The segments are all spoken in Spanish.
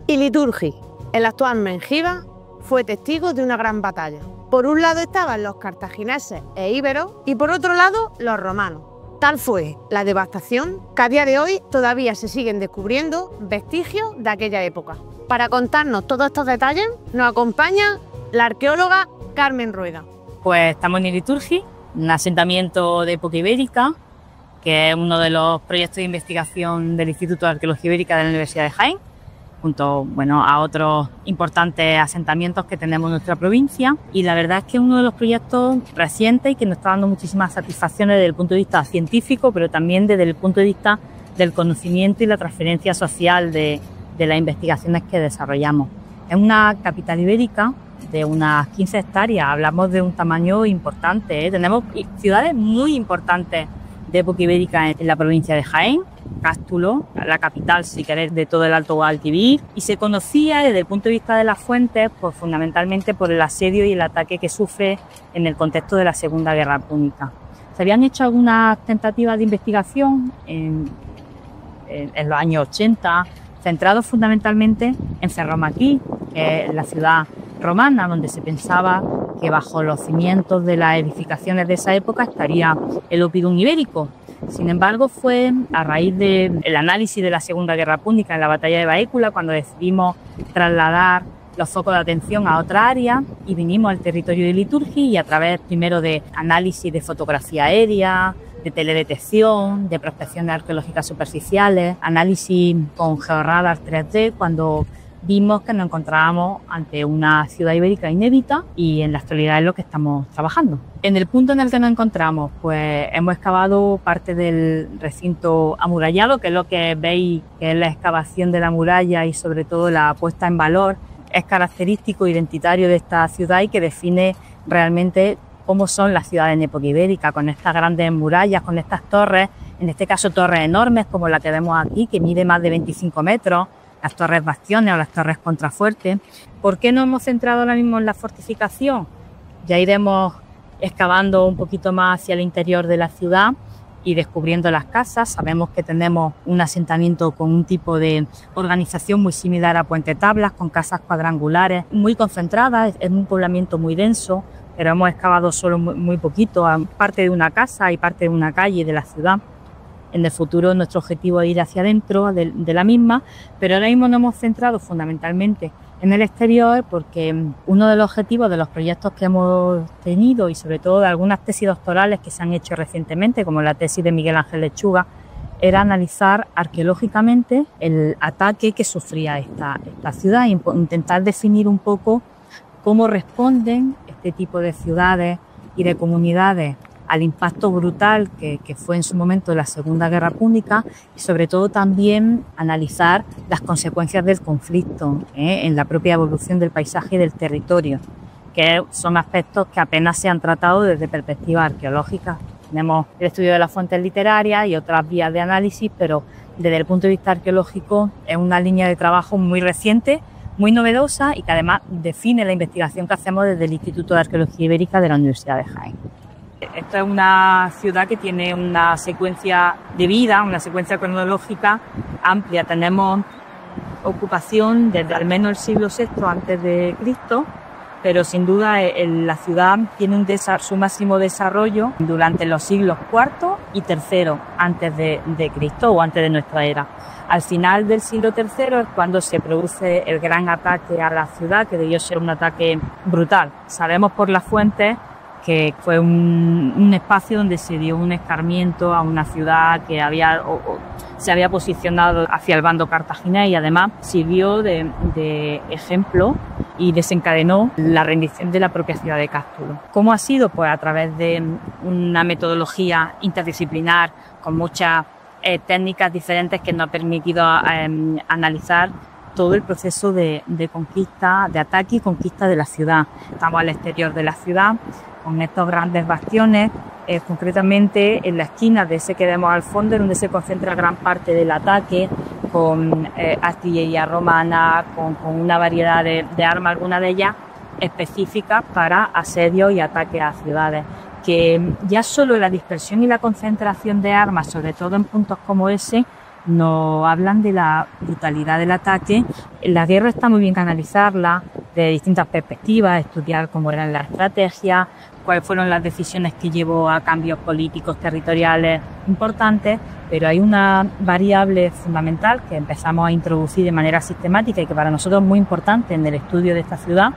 Y Liturgi, el actual Mengibar, fue testigo de una gran batalla. Por un lado estaban los cartagineses e íberos y por otro lado los romanos. Tal fue la devastación que a día de hoy todavía se siguen descubriendo vestigios de aquella época. Para contarnos todos estos detalles nos acompaña la arqueóloga Carmen Rueda. Pues estamos en Liturgi, un asentamiento de época ibérica, que es uno de los proyectos de investigación del Instituto de Arqueología Ibérica de la Universidad de Jaén, junto a otros importantes asentamientos que tenemos en nuestra provincia. Y la verdad es que es uno de los proyectos recientes y que nos está dando muchísimas satisfacciones desde el punto de vista científico, pero también desde el punto de vista del conocimiento y la transferencia social de las investigaciones que desarrollamos. Es una capital ibérica de unas 15 hectáreas, hablamos de un tamaño importante, ¿eh? Tenemos ciudades muy importantes de época ibérica en la provincia de Jaén, Cástulo, la capital, si queréis, de todo el Alto Guadalquivir, y se conocía desde el punto de vista de las fuentes, pues fundamentalmente por el asedio y el ataque que sufre en el contexto de la Segunda Guerra Púnica. Se habían hecho algunas tentativas de investigación en los años 80, centrados fundamentalmente en Ferromaquí, que es la ciudad romana, donde se pensaba que bajo los cimientos de las edificaciones de esa época estaría el oppidum ibérico. Sin embargo, fue a raíz del análisis de la Segunda Guerra Púnica en la batalla de Baécula cuando decidimos trasladar los focos de atención a otra área y vinimos al territorio de Liturgi y a través primero de análisis de fotografía aérea, de teledetección, de prospecciones arqueológicas superficiales, análisis con georradar 3D, cuando vimos que nos encontrábamos ante una ciudad ibérica inédita y en la actualidad es lo que estamos trabajando. En el punto en el que nos encontramos, pues hemos excavado parte del recinto amurallado, que es lo que veis, que es la excavación de la muralla y sobre todo la puesta en valor. Es característico, identitario de esta ciudad y que define realmente cómo son las ciudades en época ibérica, con estas grandes murallas, con estas torres, en este caso torres enormes como la que vemos aquí, que mide más de 25 metros, las torres bastiones o las torres contrafuertes. ¿Por qué no hemos centrado ahora mismo en la fortificación? Ya iremos excavando un poquito más hacia el interior de la ciudad y descubriendo las casas. Sabemos que tenemos un asentamiento con un tipo de organización muy similar a Puente Tablas, con casas cuadrangulares muy concentradas, es un poblamiento muy denso, pero hemos excavado solo muy poquito, parte de una casa y parte de una calle de la ciudad. En el futuro nuestro objetivo es ir hacia adentro de la misma, pero ahora mismo nos hemos centrado fundamentalmente en el exterior porque uno de los objetivos de los proyectos que hemos tenido y sobre todo de algunas tesis doctorales que se han hecho recientemente, como la tesis de Miguel Ángel Lechuga, era analizar arqueológicamente el ataque que sufría esta ciudad e intentar definir un poco cómo responden este tipo de ciudades y de comunidades al impacto brutal que fue en su momento la Segunda Guerra Púnica y sobre todo también analizar las consecuencias del conflicto en la propia evolución del paisaje y del territorio, que son aspectos que apenas se han tratado desde perspectiva arqueológica. Tenemos el estudio de las fuentes literarias y otras vías de análisis, pero desde el punto de vista arqueológico es una línea de trabajo muy reciente, muy novedosa y que además define la investigación que hacemos desde el Instituto de Arqueología Ibérica de la Universidad de Jaén. Esta es una ciudad que tiene una secuencia de vida, una secuencia cronológica amplia. Tenemos ocupación desde al menos el siglo VI antes de Cristo, pero sin duda la ciudad tiene su máximo desarrollo durante los siglos IV y III antes de Cristo o antes de nuestra era. Al final del siglo III es cuando se produce el gran ataque a la ciudad, que debió ser un ataque brutal. Sabemos por las fuentes que fue un espacio donde se dio un escarmiento a una ciudad que se había posicionado hacia el bando cartaginés y además sirvió de ejemplo y desencadenó la rendición de la propia ciudad de Cástulo. ¿Cómo ha sido? Pues a través de una metodología interdisciplinar con muchas técnicas diferentes que nos ha permitido analizar todo el proceso de conquista, de ataque y conquista de la ciudad. Estamos al exterior de la ciudad, con estos grandes bastiones, concretamente en la esquina de ese que vemos al fondo, donde se concentra gran parte del ataque, con artillería romana, con una variedad de armas, algunas de ellas específicas para asedio y ataque a ciudades. Que ya solo la dispersión y la concentración de armas, sobre todo en puntos como ese, nos hablan de la brutalidad del ataque. La guerra está muy bien canalizarla de distintas perspectivas, estudiar cómo eran las estrategias, cuáles fueron las decisiones que llevó a cambios políticos territoriales importantes, pero hay una variable fundamental que empezamos a introducir de manera sistemática y que para nosotros es muy importante en el estudio de esta ciudad,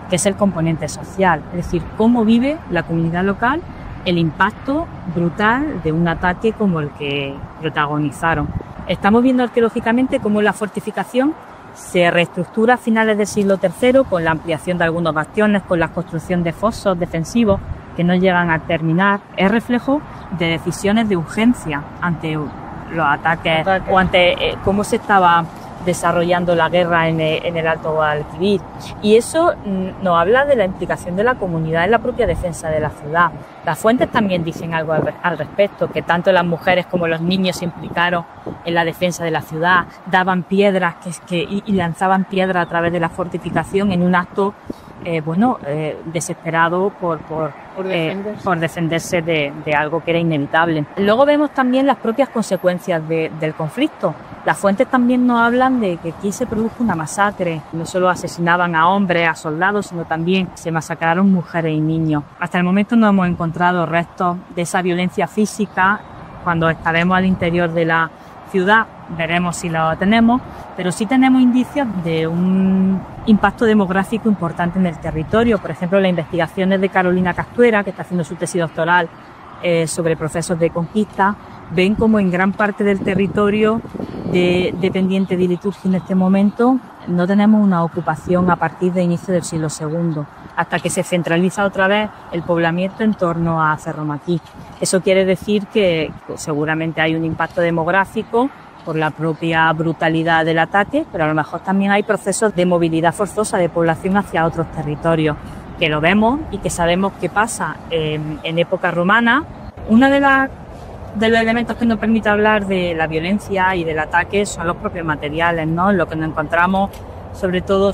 que es el componente social, es decir, cómo vive la comunidad local el impacto brutal de un ataque como el que protagonizaron. Estamos viendo arqueológicamente cómo la fortificación se reestructura a finales del siglo III con la ampliación de algunos bastiones, con la construcción de fosos defensivos que no llegan a terminar. Es reflejo de decisiones de urgencia ante los ataques o ante cómo se estaba desarrollando la guerra en el Alto Guadalquivir. Y eso nos habla de la implicación de la comunidad en la propia defensa de la ciudad. Las fuentes también dicen algo al respecto, que tanto las mujeres como los niños se implicaron en la defensa de la ciudad, daban piedras y lanzaban piedras a través de la fortificación en un acto desesperado por defenderse de algo que era inevitable. Luego vemos también las propias consecuencias del conflicto. Las fuentes también nos hablan de que aquí se produjo una masacre. No solo asesinaban a hombres, a soldados, sino también se masacraron mujeres y niños. Hasta el momento no hemos encontrado restos de esa violencia física. Cuando estaremos al interior de la ciudad veremos si lo tenemos, pero sí tenemos indicios de un impacto demográfico importante en el territorio. Por ejemplo, las investigaciones de Carolina Castuera, que está haciendo su tesis doctoral sobre procesos de conquista, ven como en gran parte del territorio dependiente de Iliturgi en este momento no tenemos una ocupación a partir de inicio del siglo II, hasta que se centraliza otra vez el poblamiento en torno a Cerromatí. Eso quiere decir que seguramente hay un impacto demográfico por la propia brutalidad del ataque, pero a lo mejor también hay procesos de movilidad forzosa de población hacia otros territorios, que lo vemos y que sabemos que pasa en época romana. Una de los elementos que nos permite hablar de la violencia y del ataque son los propios materiales, ¿no? Lo que nos encontramos, sobre todo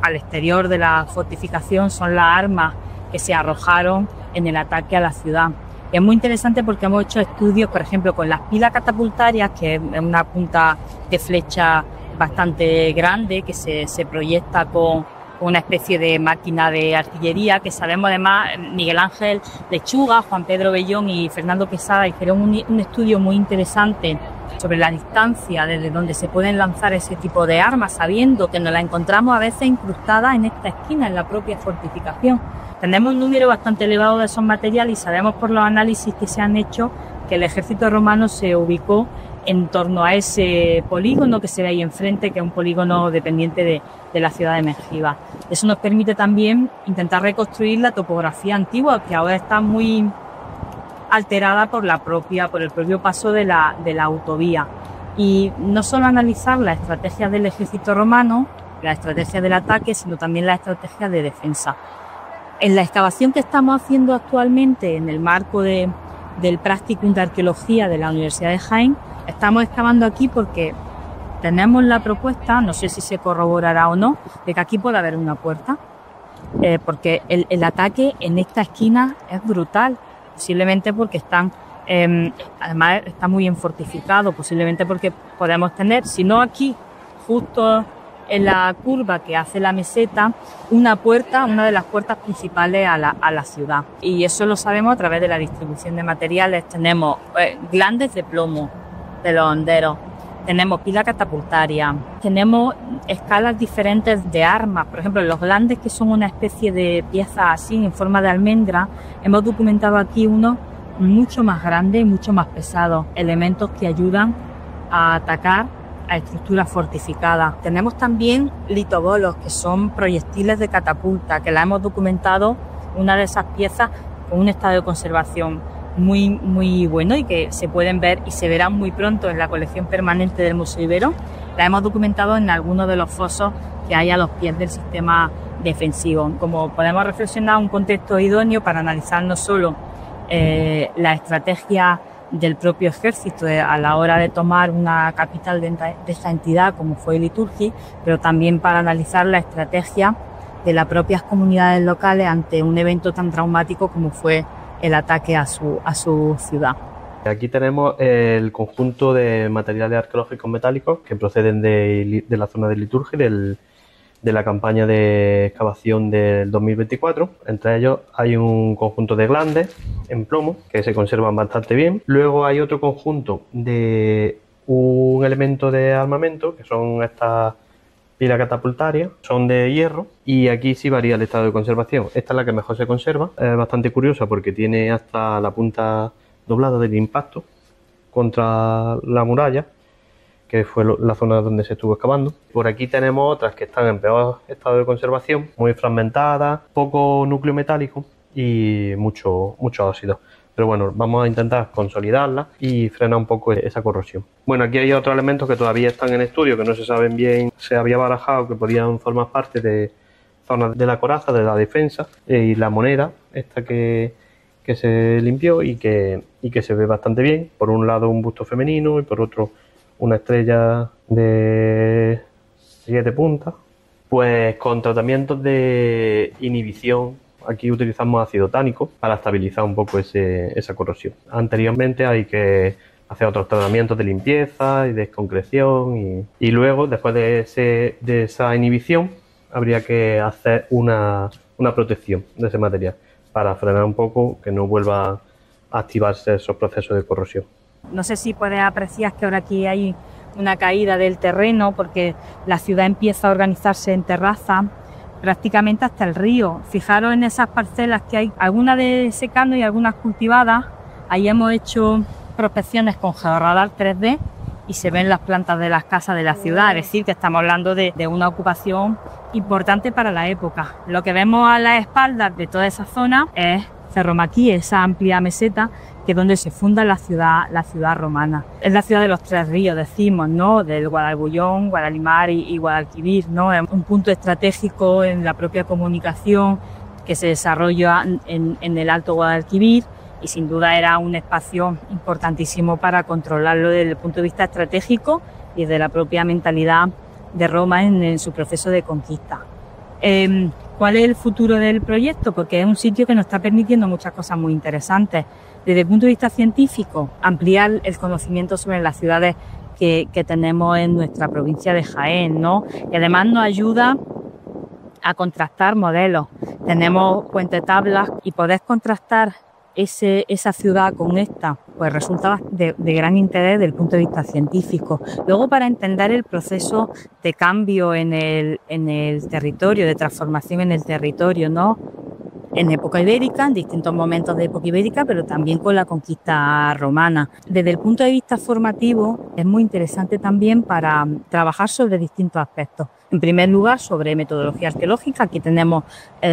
al exterior de la fortificación, son las armas que se arrojaron en el ataque a la ciudad. Y es muy interesante porque hemos hecho estudios, por ejemplo, con las pilas catapultarias, que es una punta de flecha bastante grande que se proyecta con una especie de máquina de artillería, que sabemos además, Miguel Ángel Lechuga, Juan Pedro Bellón y Fernando Quesada hicieron un estudio muy interesante sobre la distancia desde donde se pueden lanzar ese tipo de armas, sabiendo que nos la encontramos a veces incrustadas en esta esquina, en la propia fortificación. Tenemos un número bastante elevado de esos materiales y sabemos por los análisis que se han hecho que el ejército romano se ubicó en torno a ese polígono que se ve ahí enfrente, que es un polígono dependiente de la ciudad de Mengiba. Eso nos permite también intentar reconstruir la topografía antigua, que ahora está muy alterada por el propio paso de la autovía. Y no solo analizar la estrategia del ejército romano, la estrategia del ataque, sino también la estrategia de defensa. En la excavación que estamos haciendo actualmente en el marco del Practicum de Arqueología de la Universidad de Jaén, estamos excavando aquí porque tenemos la propuesta, no sé si se corroborará o no, de que aquí puede haber una puerta, porque el ataque en esta esquina es brutal, posiblemente porque además está muy fortificado, posiblemente porque podemos tener, si no aquí, justo en la curva que hace la meseta, una de las puertas principales a la ciudad. Y eso lo sabemos a través de la distribución de materiales. Tenemos glandes de plomo de los honderos, tenemos pila catapultaria, tenemos escalas diferentes de armas. Por ejemplo, los glandes, que son una especie de piezas así en forma de almendra, hemos documentado aquí uno mucho más grande y mucho más pesado, elementos que ayudan a atacar a estructuras fortificadas. Tenemos también litobolos, que son proyectiles de catapulta, que la hemos documentado, una de esas piezas con un estado de conservación muy, muy bueno y que se pueden ver y se verán muy pronto en la colección permanente del Museo Ibero. La hemos documentado en algunos de los fosos que hay a los pies del sistema defensivo. Como podemos reflexionar, un contexto idóneo para analizar no solo la estrategia del propio ejército a la hora de tomar una capital de esta entidad como fue Iliturgi, pero también para analizar la estrategia de las propias comunidades locales ante un evento tan traumático como fue el ataque a su ciudad. Aquí tenemos el conjunto de materiales arqueológicos metálicos que proceden de la zona de Liturgia y de la campaña de excavación del 2024. Entre ellos hay un conjunto de glandes en plomo que se conservan bastante bien. Luego hay otro conjunto de un elemento de armamento que son estas pilas catapultarias, son de hierro y aquí sí varía el estado de conservación. Esta es la que mejor se conserva, es bastante curiosa porque tiene hasta la punta doblada del impacto contra la muralla, que fue la zona donde se estuvo excavando. Por aquí tenemos otras que están en peor estado de conservación, muy fragmentadas, poco núcleo metálico y mucho óxido. Pero bueno, vamos a intentar consolidarlas y frenar un poco esa corrosión. Bueno, aquí hay otros elementos que todavía están en estudio, que no se saben bien, se había barajado que podían formar parte de zonas de la coraza, de la defensa, y la moneda, esta que se limpió y que se ve bastante bien. Por un lado un busto femenino y por otro una estrella de 7 puntas. Pues con tratamientos de inhibición, aquí utilizamos ácido tánico para estabilizar un poco esa corrosión. Anteriormente hay que hacer otros tratamientos de limpieza y desconcreción y luego, después de esa inhibición, habría que hacer una protección de ese material para frenar un poco que no vuelva a activarse esos procesos de corrosión. No sé si puedes apreciar que ahora aquí hay una caída del terreno porque la ciudad empieza a organizarse en terrazas prácticamente hasta el río. Fijaros en esas parcelas que hay, algunas de secano y algunas cultivadas. Ahí hemos hecho prospecciones con georradar 3D y se ven las plantas de las casas de la ciudad, es decir, que estamos hablando de una ocupación importante para la época. Lo que vemos a las espaldas de toda esa zona es Cerro Maquí, esa amplia meseta que es donde se funda la ciudad romana. Es la ciudad de los 3 ríos, decimos, ¿no? Del Guadalbullón, Guadalimar y Guadalquivir, ¿no? Es un punto estratégico en la propia comunicación que se desarrolla en el Alto Guadalquivir y sin duda era un espacio importantísimo para controlarlo desde el punto de vista estratégico y desde la propia mentalidad de Roma en su proceso de conquista. ¿Cuál es el futuro del proyecto? Porque es un sitio que nos está permitiendo muchas cosas muy interesantes. Desde el punto de vista científico, ampliar el conocimiento sobre las ciudades que tenemos en nuestra provincia de Jaén, ¿no? Y además nos ayuda a contrastar modelos. Tenemos puente-tablas y poder contrastar esa ciudad con esta, pues resulta de gran interés desde el punto de vista científico. Luego, para entender el proceso de cambio en el territorio, de transformación en el territorio, ¿no? En época ibérica, en distintos momentos de época ibérica, pero también con la conquista romana. Desde el punto de vista formativo, es muy interesante también para trabajar sobre distintos aspectos. En primer lugar, sobre metodología arqueológica. Aquí tenemos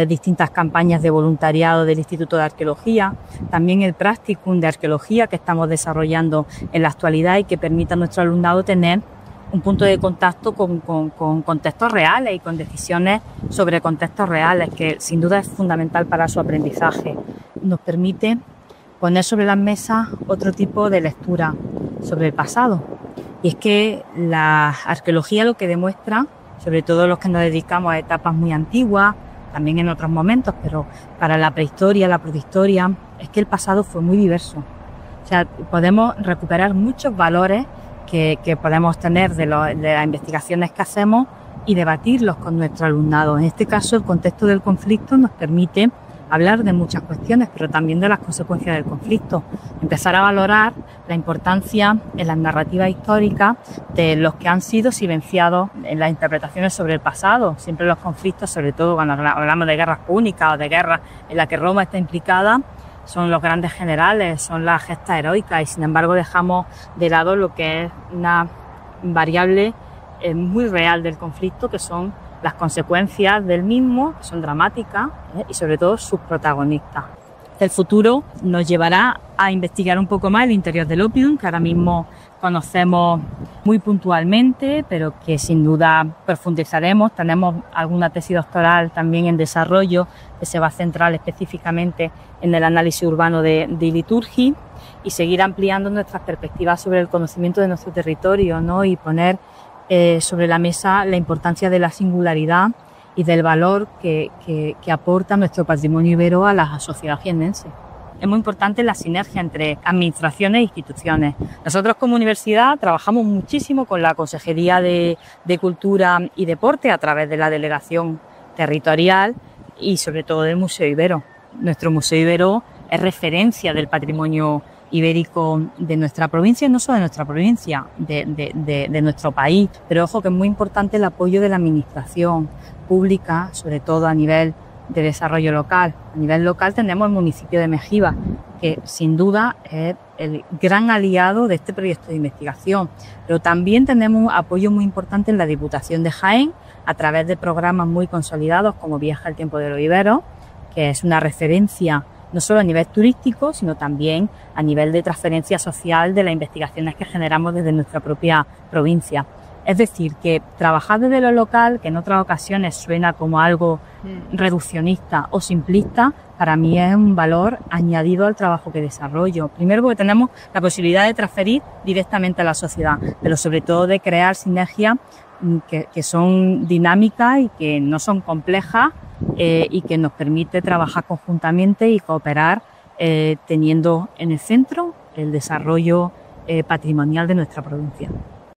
distintas campañas de voluntariado del Instituto de Arqueología, también el practicum de arqueología que estamos desarrollando en la actualidad y que permite a nuestro alumnado tener un punto de contacto con contextos reales y con decisiones sobre contextos reales, que sin duda es fundamental para su aprendizaje. Nos permite poner sobre las mesas otro tipo de lectura sobre el pasado. Y es que la arqueología lo que demuestra, sobre todo los que nos dedicamos a etapas muy antiguas, también en otros momentos, pero para la prehistoria, la protohistoria, es que el pasado fue muy diverso. O sea, podemos recuperar muchos valores que podemos tener de las investigaciones que hacemos y debatirlos con nuestro alumnado. En este caso, el contexto del conflicto nos permite hablar de muchas cuestiones, pero también de las consecuencias del conflicto. Empezar a valorar la importancia en las narrativas históricas de los que han sido silenciados en las interpretaciones sobre el pasado. Siempre los conflictos, sobre todo cuando hablamos de guerras púnicas o de guerras en las que Roma está implicada, son los grandes generales, son las gestas heroicas y sin embargo dejamos de lado lo que es una variable muy real del conflicto, que son las consecuencias del mismo, que son dramáticas y sobre todo sus protagonistas. El futuro nos llevará a investigar un poco más el interior del Oppidum, que ahora mismo conocemos muy puntualmente, pero que sin duda profundizaremos. Tenemos alguna tesis doctoral también en desarrollo que se va a centrar específicamente en el análisis urbano de Liturgia y seguir ampliando nuestras perspectivas sobre el conocimiento de nuestro territorio, ¿no? Y poner sobre la mesa la importancia de la singularidad y del valor que aporta nuestro patrimonio ibero a la sociedad jiennense. es muy importante la sinergia entre administraciones e instituciones. Nosotros como universidad trabajamos muchísimo con la Consejería de Cultura y Deporte a través de la delegación territorial y sobre todo del Museo Ibero. Nuestro Museo Ibero es referencia del patrimonio ibérico de nuestra provincia, y no solo de nuestra provincia, de nuestro país. Pero ojo que es muy importante el apoyo de la administración pública, sobre todo a nivel de desarrollo local. A nivel local tenemos el municipio de Mejiva, que sin duda es el gran aliado de este proyecto de investigación. Pero también tenemos un apoyo muy importante en la Diputación de Jaén, a través de programas muy consolidados como Viaja el Tiempo de los Iberos, que es una referencia no solo a nivel turístico, sino también a nivel de transferencia social de las investigaciones que generamos desde nuestra propia provincia. Es decir, que trabajar desde lo local, que en otras ocasiones suena como algo reduccionista o simplista, para mí es un valor añadido al trabajo que desarrollo. Primero porque tenemos la posibilidad de transferir directamente a la sociedad, pero sobre todo de crear sinergias que son dinámicas y que no son complejas, y que nos permite trabajar conjuntamente y cooperar, teniendo en el centro el desarrollo patrimonial de nuestra provincia.